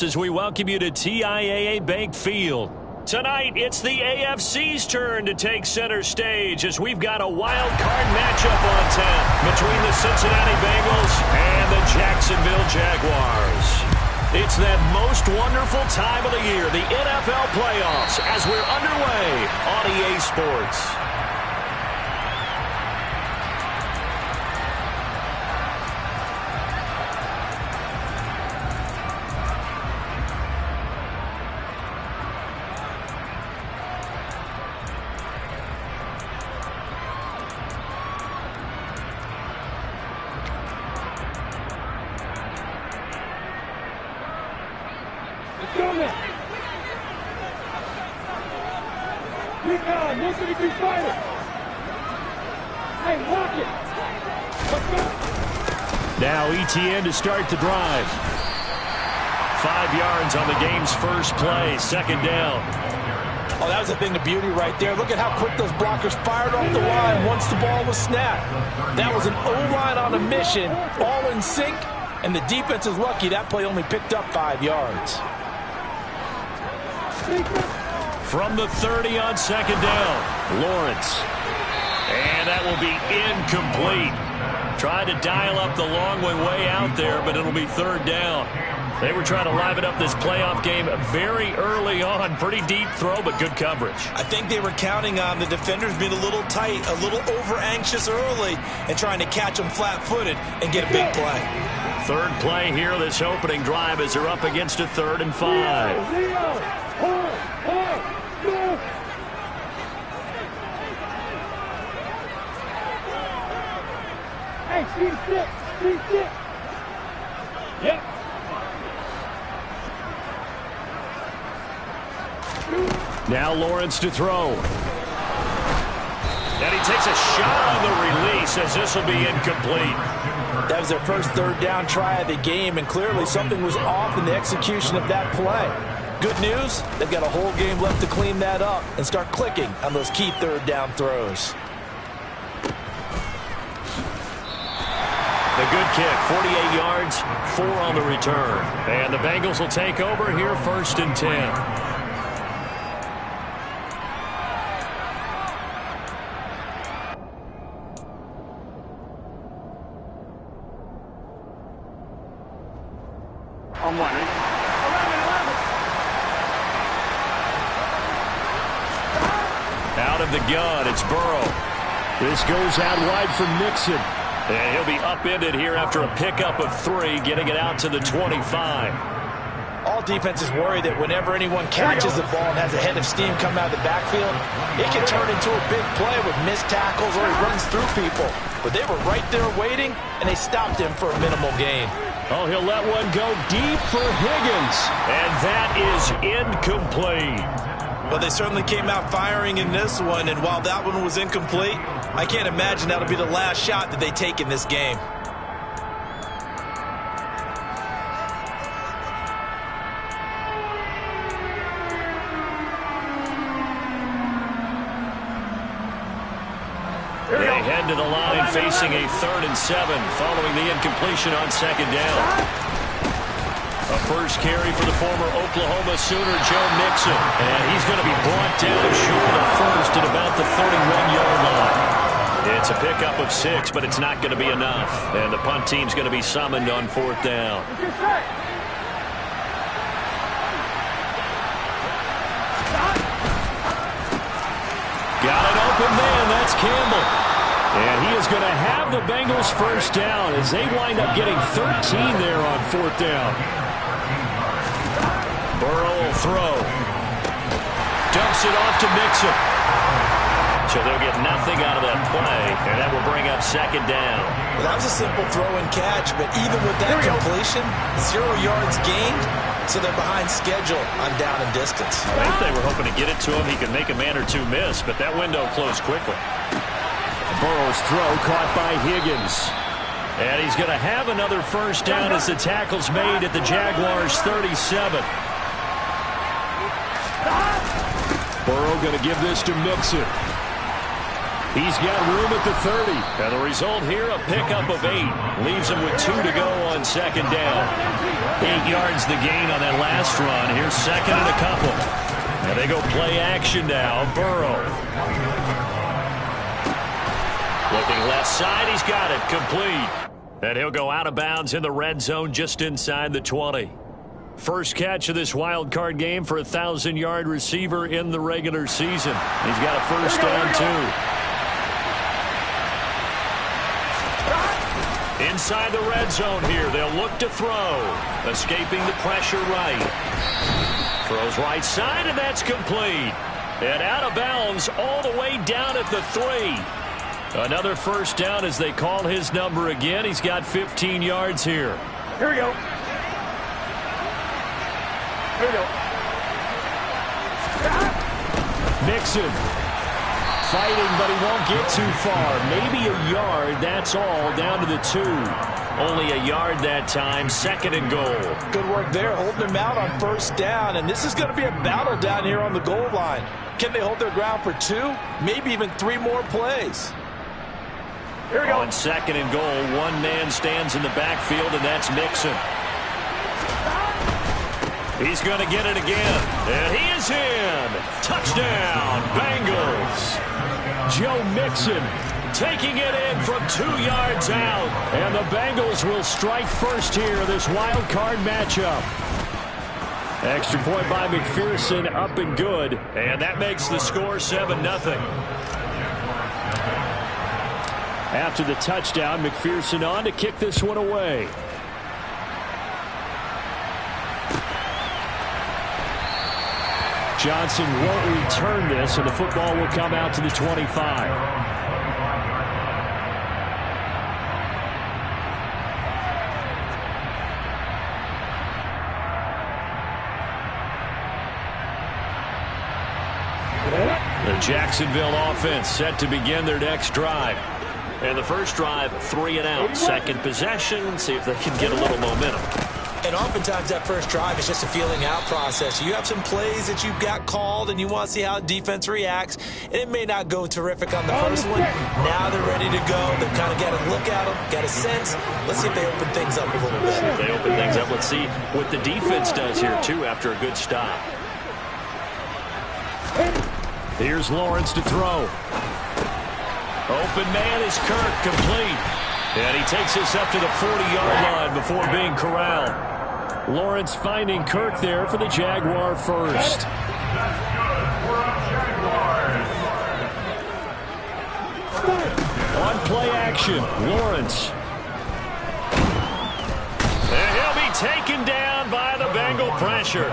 As we welcome you to TIAA Bank Field. Tonight, it's the AFC's turn to take center stage as we've got a wild card matchup on tap between the Cincinnati Bengals and the Jacksonville Jaguars. It's that most wonderful time of the year, the NFL playoffs, as we're underway on EA Sports. Now ETN to start the drive. 5 yards on the game's first play, second down. Oh, that was a thing of beauty right there. Look at how quick those blockers fired off the line once the ball was snapped. That was an O-line on a mission, all in sync, and the defense is lucky that play only picked up 5 yards. From the 30 on second down, Lawrence. And that will be incomplete. Tried to dial up the long way out there, but it'll be third down. They were trying to liven up this playoff game very early on. Pretty deep throw, but good coverage. I think they were counting on the defenders being a little tight, a little over-anxious early, and trying to catch them flat-footed and get a big play. Third play here, this opening drive, as they're up against a 3rd and 5. Yep. Now Lawrence to throw. And he takes a shot on the release as this will be incomplete. That was their first third down try of the game, and clearly something was off in the execution of that play. Good news, they've got a whole game left to clean that up and start clicking on those key third down throws. The good kick, 48 yards, 4 on the return. And the Bengals will take over here, 1st and 10. On one. Out of the gun, it's Burrow. This goes out wide for Mixon. And he'll be upended here after a pickup of 3, getting it out to the 25. All defenses worry that whenever anyone catches the ball and has a head of steam come out of the backfield, it can turn into a big play with missed tackles or he runs through people. But they were right there waiting, and they stopped him for a minimal gain. Oh, he'll let one go deep for Higgins. And that is incomplete. Well, they certainly came out firing in this one, and while that one was incomplete, I can't imagine that'll be the last shot that they take in this game. They head to the line facing a 3rd and 7 following the incompletion on second down. A first carry for the former Oklahoma Sooner, Joe Mixon. And he's going to be brought down short of first at about the 31-yard line. It's a pickup of 6, but it's not going to be enough. And the punt team's going to be summoned on 4th down. Got an open man. That's Campbell. And he is going to have the Bengals first down as they wind up getting 13 there on 4th down. Burrow will throw. Dumps it off to Mixon. So they'll get nothing out of that play, and that will bring up second down. Well, that was a simple throw and catch, but even with that completion, 0 yards gained, so they're behind schedule on down and distance. I think they were hoping to get it to him. He could make a man or two miss, but that window closed quickly. Burrow's throw caught by Higgins. And he's going to have another first down as the tackle's made at the Jaguars' 37. Burrow going to give this to Mixon. He's got room at the 30. And the result here, a pickup of 8. Leaves him with 2 to go on second down. 8 yards the gain on that last run. Here's second and a couple. And they go play action now. Burrow. Looking left side. He's got it. Complete. And he'll go out of bounds in the red zone just inside the 20. First catch of this wild card game for a 1,000-yard receiver in the regular season. He's got a first down, too. Inside the red zone here, they'll look to throw. Escaping the pressure right. Throws right side, and that's complete. And out of bounds all the way down at the 3. Another first down as they call his number again. He's got 15 yards here. Here we go. Here we go. Mixon. Fighting, but he won't get too far. Maybe a yard, that's all, down to the 2. Only a yard that time, second and goal. Good work there, holding him out on first down, and this is going to be a battle down here on the goal line. Can they hold their ground for 2, maybe even 3 more plays? Here we go. On second and goal, one man stands in the backfield, and that's Mixon. He's going to get it again, and he is in. Touchdown, Bengals. Joe Mixon taking it in from 2 yards out. And the Bengals will strike first here, this wild card matchup. Extra point by McPherson, up and good. And that makes the score 7-0. After the touchdown, McPherson on to kick this one away. Johnson won't return this, and the football will come out to the 25. The Jacksonville offense set to begin their next drive. And the first drive, 3 and out. Second possession, see if they can get a little momentum. And oftentimes that first drive is just a feeling out process. You have some plays that you've got called and you want to see how defense reacts. And it may not go terrific on the first one. Now they're ready to go. They've kind of got a look at them, got a sense. Let's see if they open things up a little bit. If they open things up, let's see what the defense does here, too, after a good stop. Here's Lawrence to throw. Open man is Kirk, complete. And he takes this up to the 40-yard line before being corralled. Lawrence finding Kirk there for the Jaguar first. On play action, Lawrence. And he'll be taken down by the Bengal pressure.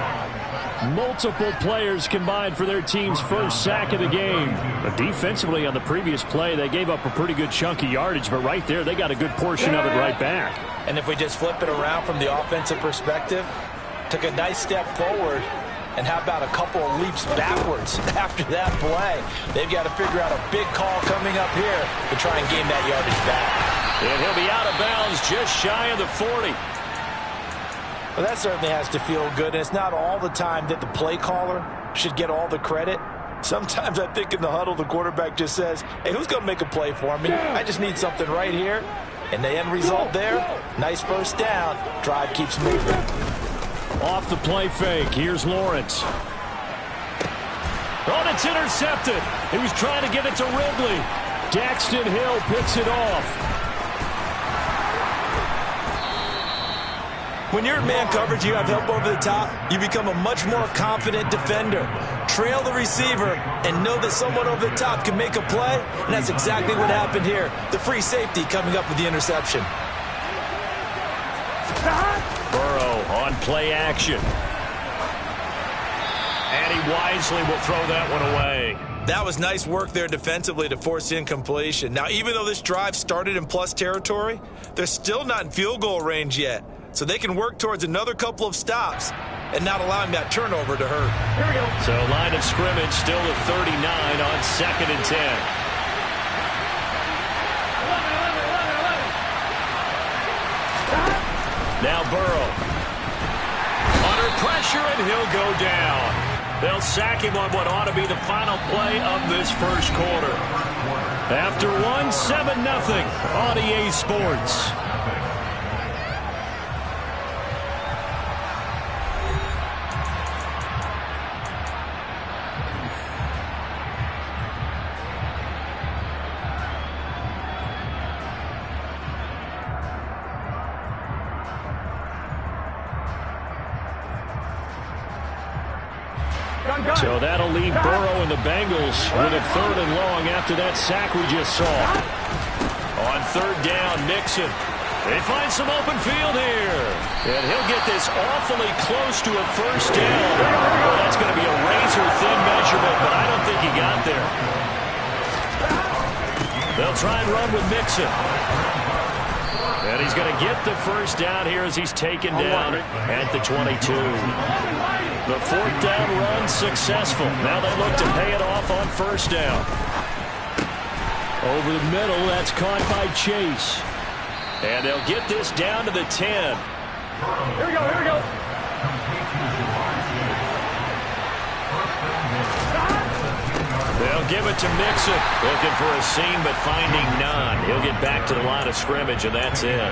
Multiple players combined for their team's first sack of the game. But defensively on the previous play, they gave up a pretty good chunk of yardage, but right there, they got a good portion of it right back. And if we just flip it around from the offensive perspective, took a nice step forward, and how about a couple of leaps backwards after that play? They've got to figure out a big call coming up here to try and gain that yardage back. And he'll be out of bounds just shy of the 40. Well, that certainly has to feel good. And it's not all the time that the play caller should get all the credit. Sometimes I think in the huddle, the quarterback just says, hey, who's going to make a play for me? I just need something right here. And the end result there, nice first down. Drive keeps moving. Off the play fake, here's Lawrence. Oh, it's intercepted. He was trying to get it to Ridley. Daxton Hill picks it off. When you're in man coverage, you have help over the top, you become a much more confident defender. Trail the receiver and know that someone over the top can make a play, and that's exactly what happened here. The free safety coming up with the interception. Burrow on play action. And he wisely will throw that one away. That was nice work there defensively to force incompletion. Now, even though this drive started in plus territory, they're still not in field goal range yet. So they can work towards another couple of stops and not allowing that turnover to hurt. Here we go. So line of scrimmage still at 39 on 2nd and 10. Now Burrow. Under pressure, and he'll go down. They'll sack him on what ought to be the final play of this first quarter. After one, 7-0 on EA Sports. So that'll leave Burrow and the Bengals with a 3rd and long after that sack we just saw. On 3rd down, Mixon. They find some open field here. And he'll get this awfully close to a 1st down. Well, that's going to be a razor-thin measurement, but I don't think he got there. They'll try and run with Mixon. And he's going to get the 1st down here as he's taken down at the 22. The 4th down run successful. Now they look to pay it off on 1st down. Over the middle, that's caught by Chase. And they'll get this down to the 10. Here we go, here we go. They'll give it to Mixon. Looking for a seam, but finding none. He'll get back to the line of scrimmage, and that's it.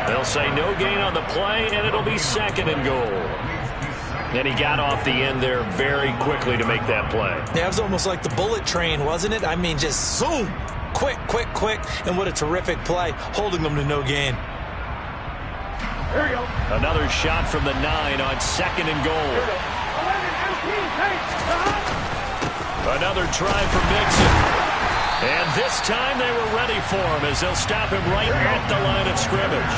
They'll say no gain on the play, and it'll be 2nd and goal. And he got off the end there very quickly to make that play. Yeah, it was almost like the bullet train, wasn't it? I mean, just zoom. Quick, quick, quick. And what a terrific play, holding them to no gain. Here we go. Another shot from the 9 on 2nd and goal. Another try for Mixon. And this time they were ready for him as they'll stop him right at the line of scrimmage.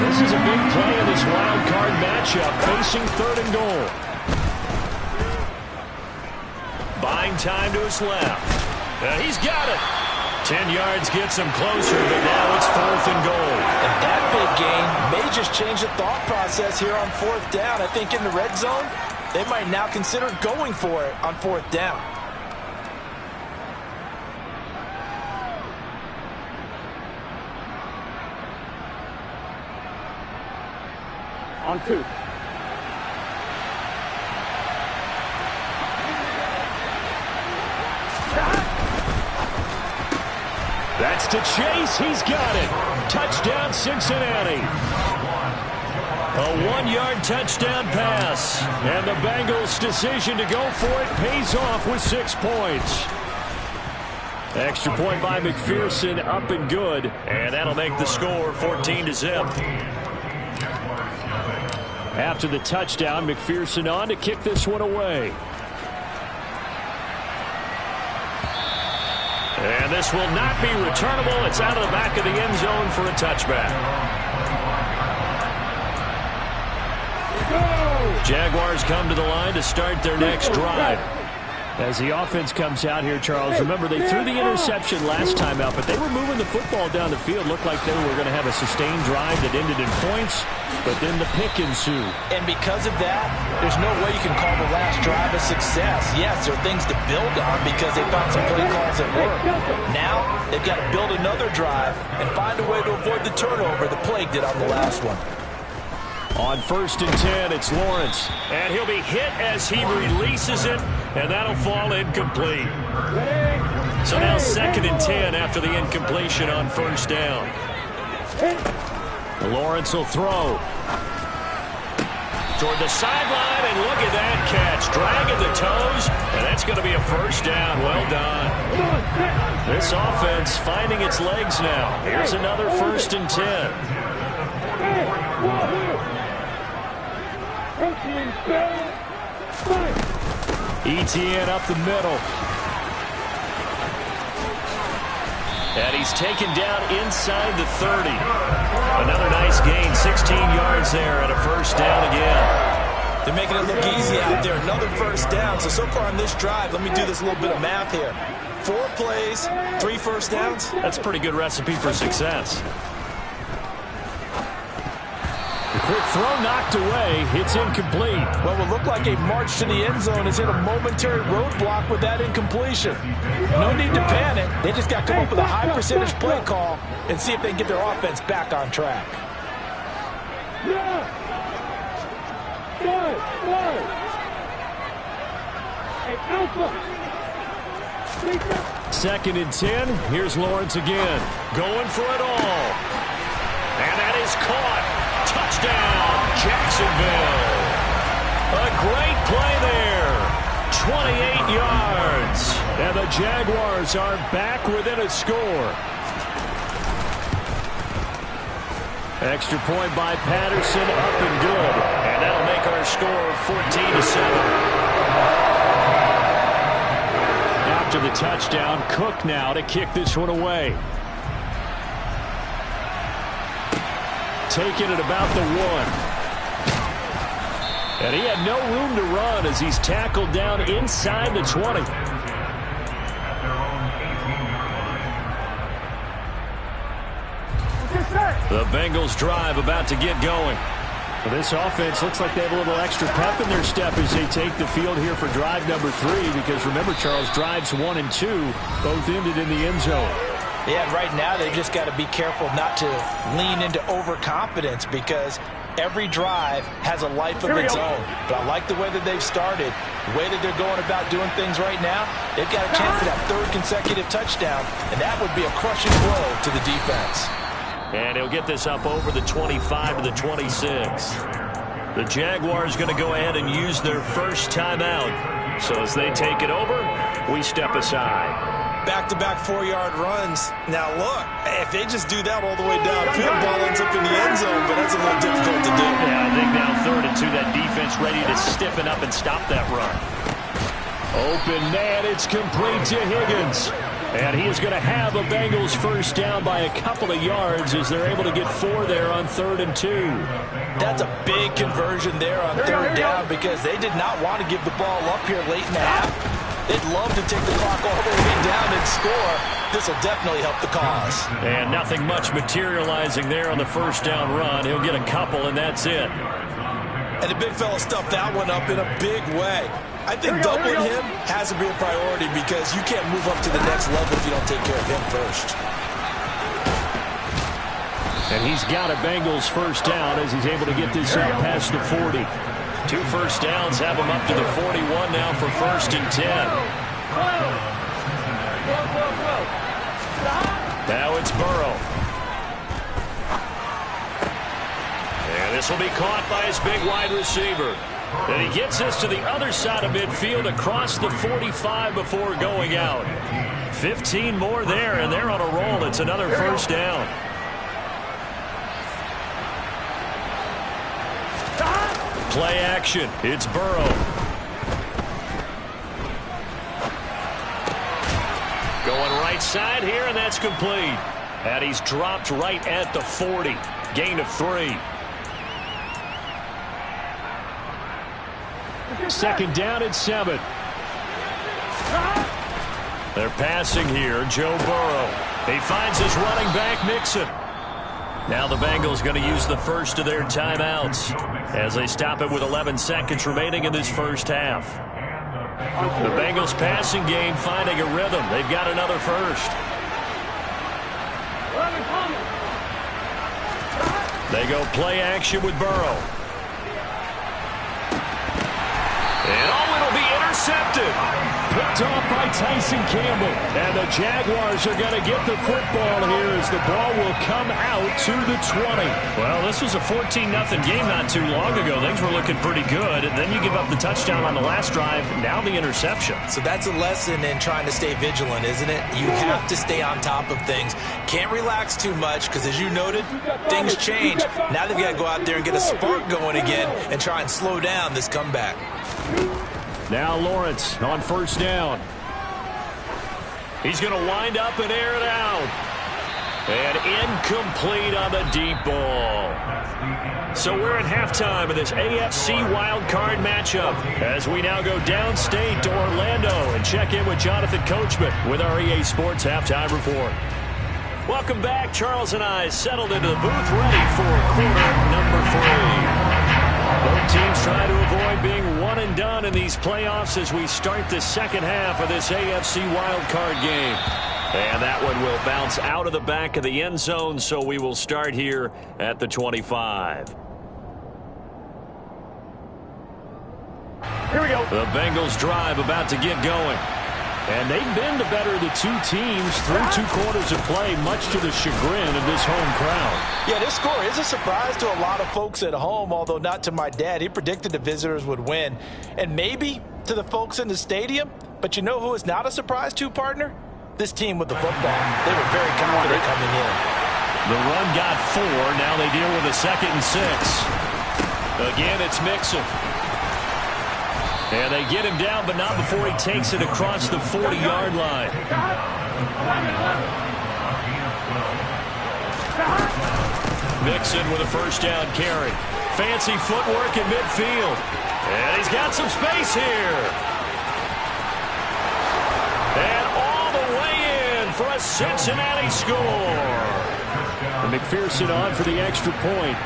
This is a big play in this wild card matchup, facing 3rd and goal. Buying time to his left. He's got it. 10 yards gets him closer, but now it's 4th and goal. And that big gain may just change the thought process here on 4th down. I think in the red zone, they might now consider going for it on 4th down. On 2. That's to Chase. He's got it. Touchdown, Cincinnati. A 1-yard touchdown pass. And the Bengals' decision to go for it pays off with 6 points. Extra point by McPherson, up and good. And that'll make the score 14-0. After the touchdown, McPherson on to kick this one away. And this will not be returnable. It's out of the back of the end zone for a touchback. Jaguars come to the line to start their next drive. As the offense comes out here, Charles, remember they threw the interception last time out, but they were moving the football down the field. Looked like they were going to have a sustained drive that ended in points, but then the pick ensued. And because of that, there's no way you can call the last drive a success. Yes, there are things to build on because they found some play calls that work. Now, they've got to build another drive and find a way to avoid the turnover that plagued it on the last one. On 1st and 10, it's Lawrence. And he'll be hit as he releases it, and that'll fall incomplete. So now 2nd and 10 after the incompletion on 1st down. Lawrence will throw. Toward the sideline, and look at that catch. Dragging the toes, and that's going to be a 1st down. Well done. This offense finding its legs now. Here's another 1st and 10. ETN up the middle. And he's taken down inside the 30. Another nice gain, 16 yards there and a 1st down again. They're making it look easy out there. Another 1st down. So far on this drive, let me do this little bit of math here. 4 plays, 3 1st downs. That's a pretty good recipe for success. The quick throw knocked away. It's incomplete. Well, it will look like a march to the end zone has hit a momentary roadblock with that incompletion. No need to panic. They just got to come up with a high percentage play call and see if they can get their offense back on track. Second and 10. Here's Lawrence again. Going for it all. And that is caught. Touchdown, Jacksonville. A great play there. 28 yards. And the Jaguars are back within a score. Extra point by Patterson, up and good. And that'll make our score 14-7. After the touchdown, Cook now to kick this one away. Taking it about the 1. And he had no room to run as he's tackled down inside the 20. The Bengals drive about to get going. Well, this offense looks like they have a little extra pep in their step as they take the field here for drive number 3. Because remember, Charles, drives 1 and 2 both ended in the end zone. Yeah, right now they've just got to be careful not to lean into overconfidence because every drive has a life of its own. But I like the way that they've started, the way that they're going about doing things right now. They've got a chance for that 3rd consecutive touchdown, and that would be a crushing blow to the defense. And he'll get this up over the 25 to the 26. The Jaguars going to go ahead and use their first timeout. So as they take it over, we step aside. Back-to-back 4-yard runs. Now look, if they just do that all the way downfield, ball ends up in the end zone, but that's a little difficult to do. Yeah, I think now 3rd and 2, that defense ready to stiffen up and stop that run. Open man, it's complete to Higgins. And he is going to have a Bengals first down by a couple of yards as they're able to get 4 there on 3rd and 2. That's a big conversion there on 3rd down because they did not want to give the ball up here late in the half. They'd love to take the clock all the way down and score. This will definitely help the cause. And nothing much materializing there on the first down run. He'll get a couple, and that's it. And the big fella stuffed that one up in a big way. I think doubling him has to be a priority because you can't move up to the next level if you don't take care of him first. And he's got a Bengals first down as he's able to get this up past the 40. 2 first downs have him up to the 41 now for 1st and 10. Now it's Burrow. And this will be caught by his big wide receiver. And he gets this to the other side of midfield across the 45 before going out. 15 more there, and they're on a roll. It's another first down. Play action. It's Burrow. Going right side here, and that's complete. And he's dropped right at the 40. Gain of 3. Second down at 7. They're passing here. Joe Burrow. He finds his running back, Mixon. Now the Bengals going to use the first of their timeouts as they stop it with 11 seconds remaining in this first half. The Bengals passing game finding a rhythm. They've got another first. They go play action with Burrow. And it'll be intercepted. Picked off by Tyson Campbell. And the Jaguars are going to get the football here as the ball will come out to the 20. Well, this was a 14-0 game not too long ago. Things were looking pretty good. And then you give up the touchdown on the last drive. Now the interception. So that's a lesson in trying to stay vigilant, isn't it? You have to stay on top of things. Can't relax too much because, as you noted, things change. Now they've got to go out there and get a spark going again and try and slow down this comeback. Now Lawrence on first down. He's going to wind up and air it out. And incomplete on the deep ball. So we're at halftime of this AFC wildcard matchup as we now go downstate to Orlando and check in with Jonathan Coachman with our EA Sports Halftime Report. Welcome back. Charles and I settled into the booth ready for quarter number 3. Both teams try to avoid being one and done in these playoffs as we start the second half of this AFC wildcard game. And that one will bounce out of the back of the end zone, so we will start here at the 25. Here we go. The Bengals drive about to get going. And they've been the better of the two teams through 2 quarters of play, much to the chagrin of this home crowd. Yeah, this score is a surprise to a lot of folks at home, although not to my dad. He predicted the visitors would win. And maybe to the folks in the stadium. But you know who is not a surprise to, partner? This team with the football. They were very confident coming in. The run got 4. Now they deal with a 2nd and 6. Again, it's Mixon. And they get him down, but not before he takes it across the 40-yard line. Mixon with a first down carry. Fancy footwork in midfield. And he's got some space here. And all the way in for a Cincinnati score. And McPherson on for the extra point.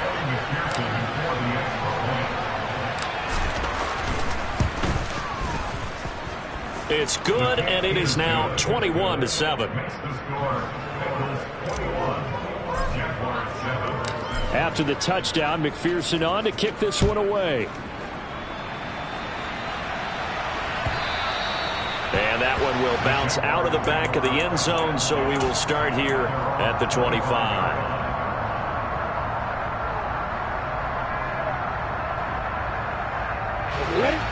It's good, and it is now 21-7. After the touchdown, McPherson on to kick this one away. And that one will bounce out of the back of the end zone, so we will start here at the 25.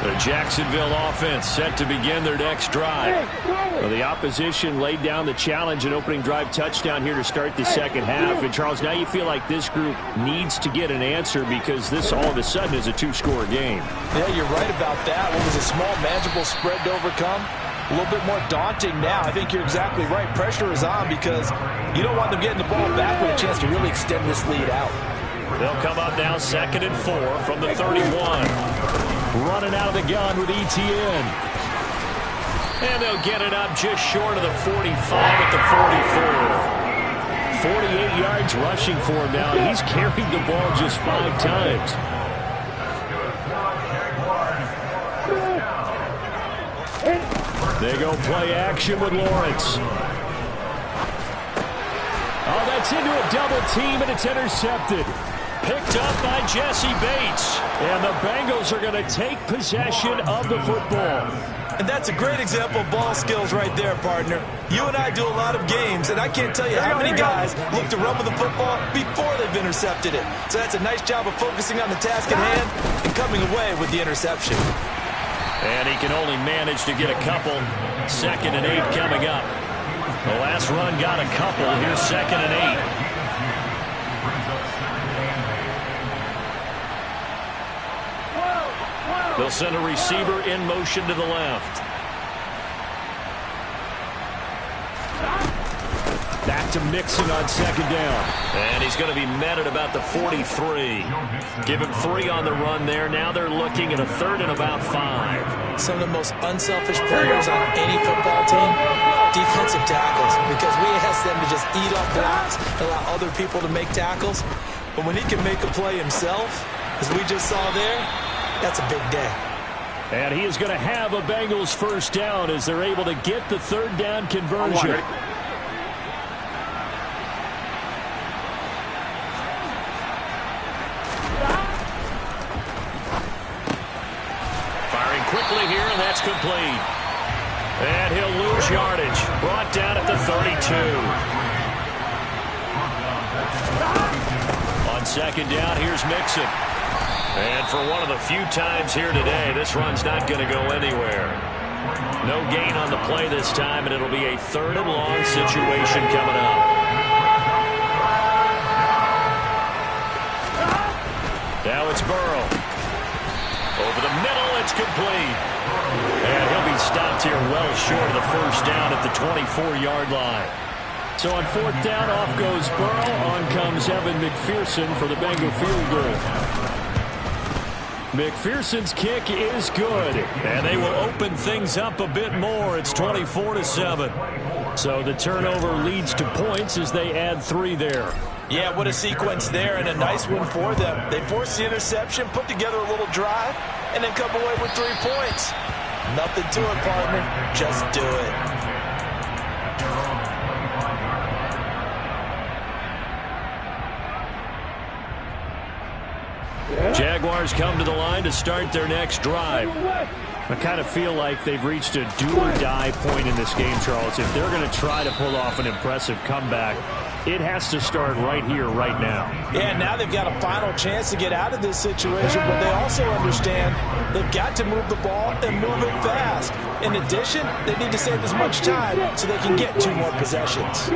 The Jacksonville offense set to begin their next drive. Well, the opposition laid down the challenge and opening drive touchdown here to start the second half. And, Charles, now you feel like this group needs to get an answer because this all of a sudden is a 2-score game. Yeah, you're right about that. What was a small, manageable spread to overcome? A little bit more daunting now. I think you're exactly right. Pressure is on because you don't want them getting the ball back with a chance to really extend this lead out. They'll come up now 2nd and 4 from the 31. Running out of the gun with Etienne. And they'll get it up just short of the 45 at the 44. 48 yards rushing for him now. He's carried the ball just 5 times. They go play action with Lawrence. Oh, that's into a double team, and it's intercepted. Picked up by Jesse Bates. And the Bengals are going to take possession of the football. And that's a great example of ball skills right there, partner. You and I do a lot of games, and I can't tell you how many guys look to run with the football before they've intercepted it. So that's a nice job of focusing on the task at hand and coming away with the interception. And he can only manage to get a couple. 2nd and 8 coming up. The last run got a couple. Here's 2nd and 8. They'll send a receiver in motion to the left. Back to Mixon on 2nd down. And he's going to be met at about the 43. Give him 3 on the run there. Now they're looking at a 3rd and about 5. Some of the most unselfish players on any football team, defensive tackles, because we ask them to just eat up blocks and allow other people to make tackles. But when he can make a play himself, as we just saw there, that's a big day. And he is going to have a Bengals first down as they're able to get the 3rd down conversion. Firing quickly here, and that's complete. And he'll lose yardage. Brought down at the 32. On 2nd down, here's Mixon. And for one of the few times here today, this run's not going to go anywhere. No gain on the play this time, and it'll be a 3rd and long situation coming up. Now it's Burrow. Over the middle, it's complete. And he'll be stopped here well short of the first down at the 24-yard line. So on 4th down, off goes Burrow. On comes Evan McPherson for the Bengal field goal. McPherson's kick is good, and they will open things up a bit more. It's 24-7. So the turnover leads to points as they add 3 there. Yeah, what a sequence there, and a nice one for them. They forced the interception, put together a little drive, and then come away with 3 points. Nothing to it, partner. Just do it. Jaguars come to the line to start their next drive. I kind of feel like they've reached a do-or-die point in this game, Charles. If they're going to try to pull off an impressive comeback, it has to start right here, right now. Yeah, now they've got a final chance to get out of this situation, but they also understand they've got to move the ball and move it fast. In addition, they need to save as much time so they can get 2 more possessions.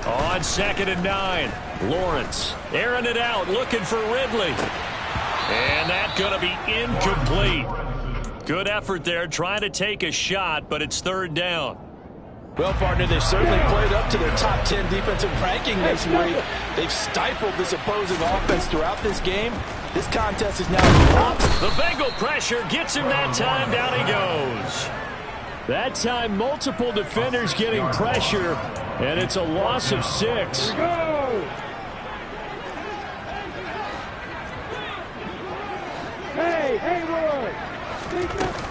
On 2nd and 9, Lawrence airing it out, looking for Ridley. And that's going to be incomplete. Good effort there, trying to take a shot, but it's 3rd down. Well, partner, they've certainly played up to their top 10 defensive ranking this week. They've stifled this opposing offense throughout this game. This contest is now lost. The Bengal pressure gets him that time. Down he goes. That time, multiple defenders getting pressure, and it's a loss of 6.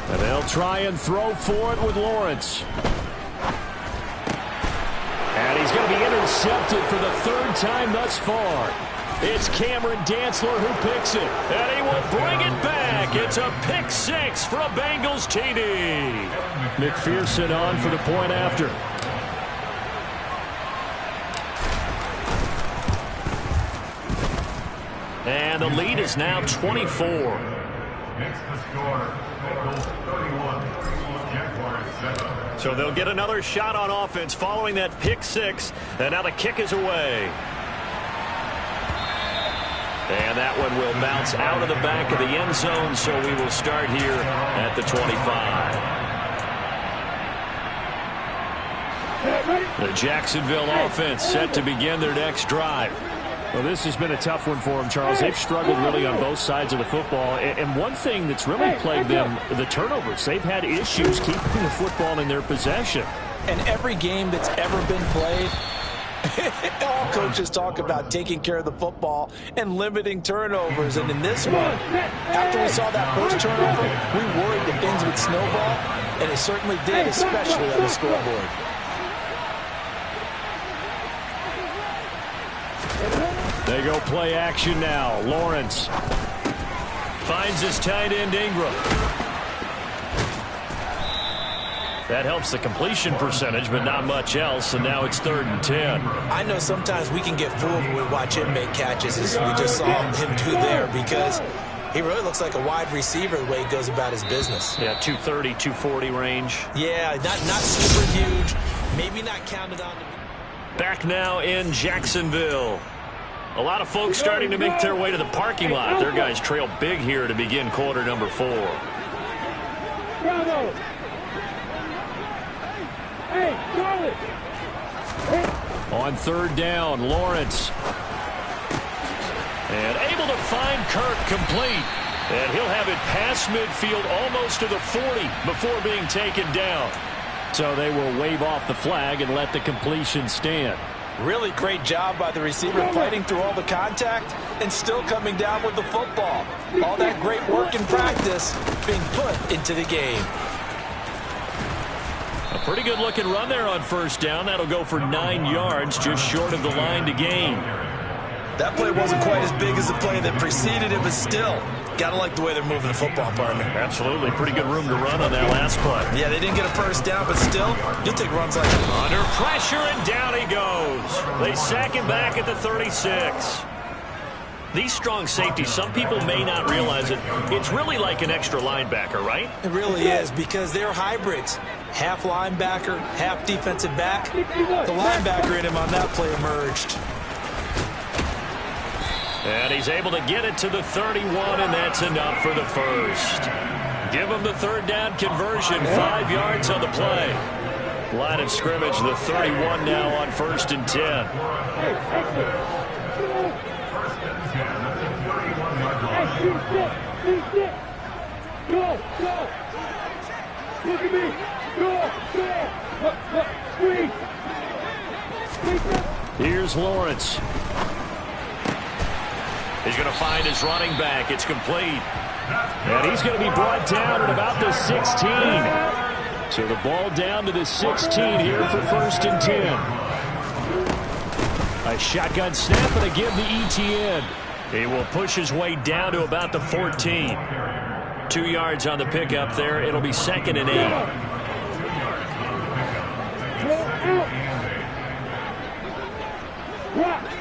And they'll try and throw for it with Lawrence. And he's going to be intercepted for the 3rd time thus far. It's Cameron Dantzler who picks it. And he will bring it back. It's a pick 6 for a Bengals TD. McPherson on for the point after. And the lead is now 24. Next to score, Bengals 31, Jaguars 7. So they'll get another shot on offense following that pick 6. And now the kick is away. And that one will bounce out of the back of the end zone, so we will start here at the 25. The Jacksonville offense set to begin their next drive. Well, this has been a tough one for them, Charles. They've struggled really on both sides of the football. And one thing that's really plagued them, the turnovers. They've had issues keeping the football in their possession. And every game that's ever been played, all coaches talk about taking care of the football and limiting turnovers. And in this one, after we saw that first turnover, we worried that things would snowball, and it certainly did, especially on the scoreboard. They go play action now. Lawrence finds his tight end Ingram. That helps the completion percentage, but not much else, and now it's 3rd and 10. I know sometimes we can get fooled when we watch him make catches, as we just saw him do there, because he really looks like a wide receiver the way he goes about his business. Yeah, 230, 240 range. Yeah, not super huge, maybe not counted on. Back now in Jacksonville. A lot of folks starting to make their way to the parking lot. Their guys trail big here to begin quarter number 4. Bravo. On 3rd down, Lawrence. And able to find Kirk complete. And he'll have it past midfield almost to the 40 before being taken down. So they will wave off the flag and let the completion stand. Really great job by the receiver fighting through all the contact and still coming down with the football. All that great work in practice being put into the game. A pretty good looking run there on 1st down. That'll go for 9 yards, just short of the line to gain. That play wasn't quite as big as the play that preceded it, but still, gotta like the way they're moving the football, partner. Absolutely. Pretty good room to run on that last play. Yeah, they didn't get a 1st down, but still, you'll take runs like that. Under pressure, and down he goes. They sack him back at the 36. These strong safeties, some people may not realize it. It's really like an extra linebacker, right? It really is, because they're hybrids. Half linebacker, half defensive back. The linebacker in him on that play emerged. And he's able to get it to the 31, and that's enough for the 1st. Give him the 3rd down conversion, 5 yards on the play. Line of scrimmage, the 31 now on 1st and 10. Go! Look at me! Go! Here's Lawrence. He's going to find his running back. It's complete. And he's going to be brought down at about the 16. So the ball down to the 16 here for 1st and 10. A shotgun snap and a give to ETN. He will push his way down to about the 14. 2 yards on the pickup there. It'll be 2nd and 8.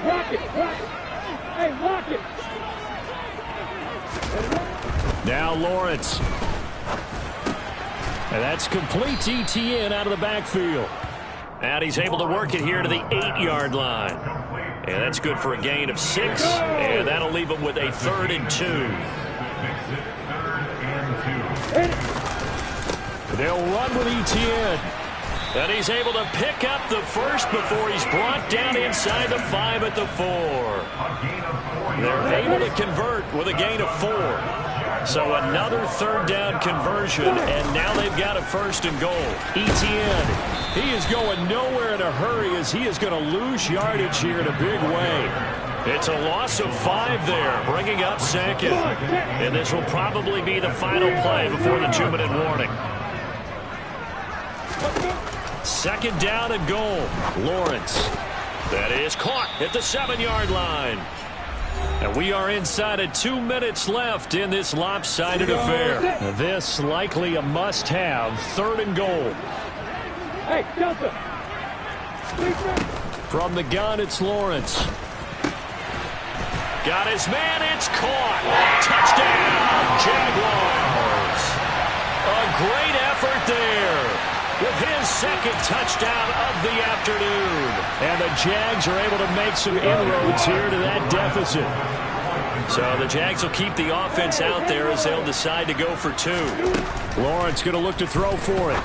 Rock it. Hey, rock it. Now Lawrence. And that's complete to ETN out of the backfield. And he's able to work it here to the 8-yard line. And that's good for a gain of 6. And that'll leave him with a 3rd and 2. They'll run with ETN. And he's able to pick up the first before he's brought down inside the 5 at the 4. They're able to convert with a gain of 4. So another 3rd down conversion, and now they've got a 1st and goal. ETN, he is going nowhere in a hurry as he is going to lose yardage here in a big way. It's a loss of 5 there, bringing up 2nd. And this will probably be the final play before the 2-minute warning. 2nd down and goal. Lawrence. That is caught at the 7-yard line. And we are inside of 2 minutes left in this lopsided affair. This likely a must-have 3rd and goal. Hey, Delta. From the gun, it's Lawrence. Got his man, it's caught. Touchdown, Jaguars. A great effort there with his 2nd touchdown of the afternoon. And the Jags are able to make some inroads here to that deficit. So the Jags will keep the offense out there as they'll decide to go for 2. Lawrence going to look to throw for it.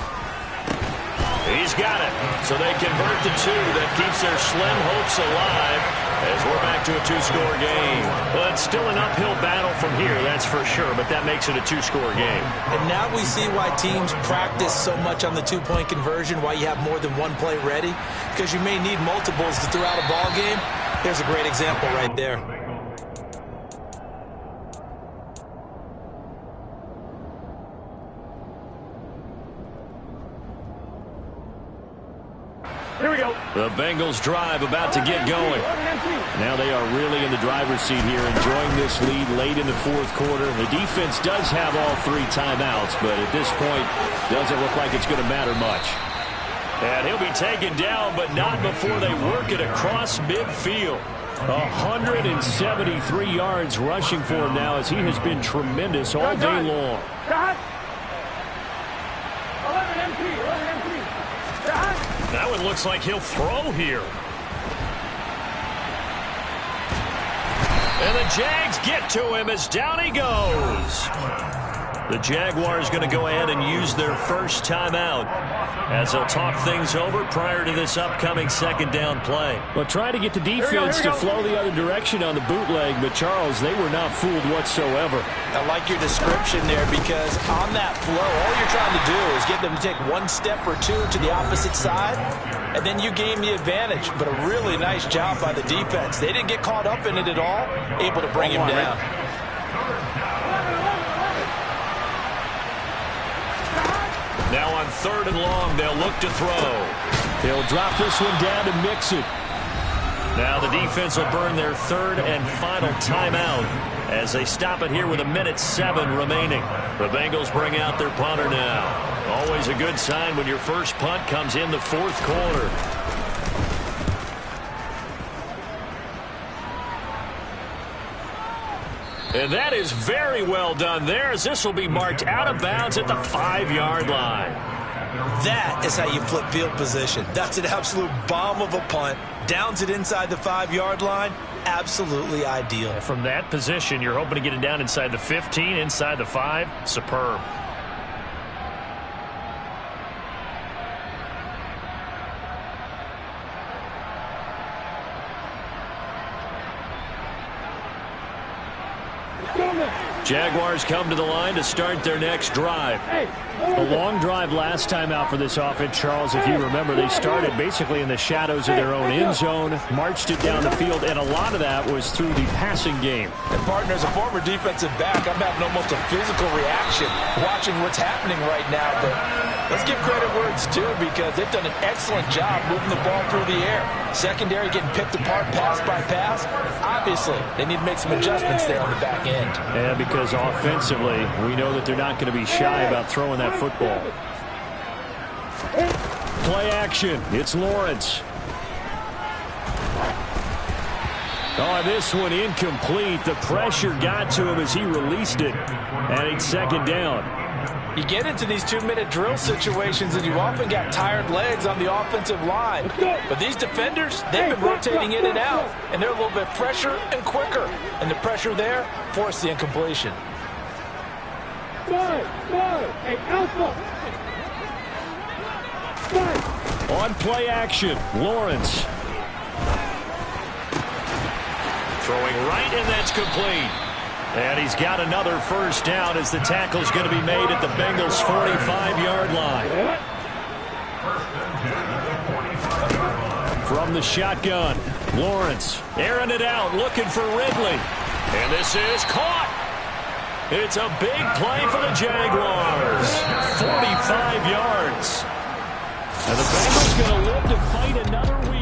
He's got it. So they convert the 2. That keeps their slim hopes alive as we're back to a 2-score game. But still an uphill battle from here, that's for sure. But that makes it a 2-score game. And now we see why teams practice so much on the 2-point conversion, why you have more than one play ready. Because you may need multiples to throw out a ball game. Here's a great example right there. Here we go. The Bengals drive about to get going. Now they are really in the driver's seat here, enjoying this lead late in the 4th quarter. The defense does have all 3 timeouts, but at this point, doesn't look like it's going to matter much. And he'll be taken down, but not before they work it across midfield. 173 yards rushing for him now as he has been tremendous all day long. That one looks like he'll throw here. And the Jags get to him as down he goes. The Jaguars going to go ahead and use their first timeout as they'll talk things over prior to this upcoming 2nd down play. Well, try to get the defense to flow the other direction on the bootleg, but Charles, they were not fooled whatsoever. I like your description there because on that flow, all you're trying to do is get them to take 1 step or 2 to the opposite side, and then you gain the advantage. But a really nice job by the defense. They didn't get caught up in it at all, able to bring him down. Now on 3rd and long, they'll look to throw. He'll drop this one down to mix it. Now the defense will burn their 3rd and final timeout as they stop it here with 1:07 remaining. The Bengals bring out their punter now. Always a good sign when your first punt comes in the 4th quarter. And that is very well done there as this will be marked out of bounds at the 5-yard line. That is how you flip field position. That's an absolute bomb of a punt. Downs it inside the 5-yard line. Absolutely ideal. From that position, you're hoping to get it down inside the 15, inside the 5. Superb. Jaguars come to the line to start their next drive. A long drive last time out for this offense, Charles. If you remember, they started basically in the shadows of their own end zone, marched it down the field, and a lot of that was through the passing game. And, partner, as a former defensive back, I'm having almost a physical reaction watching what's happening right now. But Let's give credit where it's due because they've done an excellent job moving the ball through the air. Secondary getting picked apart pass by pass. Obviously, they need to make some adjustments there on the back end. Yeah, because offensively, we know that they're not going to be shy about throwing that football. Play action. It's Lawrence. Oh, this one incomplete. The pressure got to him as he released it. And it's second down. You get into these 2-minute drill situations and you often got tired legs on the offensive line. But these defenders, they've been rotating in and out, and they're a little bit fresher and quicker. And the pressure there forced the incompletion. Hey, Alpha! On play action, Lawrence. Throwing right, and that's complete. And he's got another first down as the tackle's going to be made at the Bengals' 45-yard line. From the shotgun, Lawrence airing it out, looking for Ridley. And this is caught. It's a big play for the Jaguars. 45 yards. And the Bengals going to live to fight another week.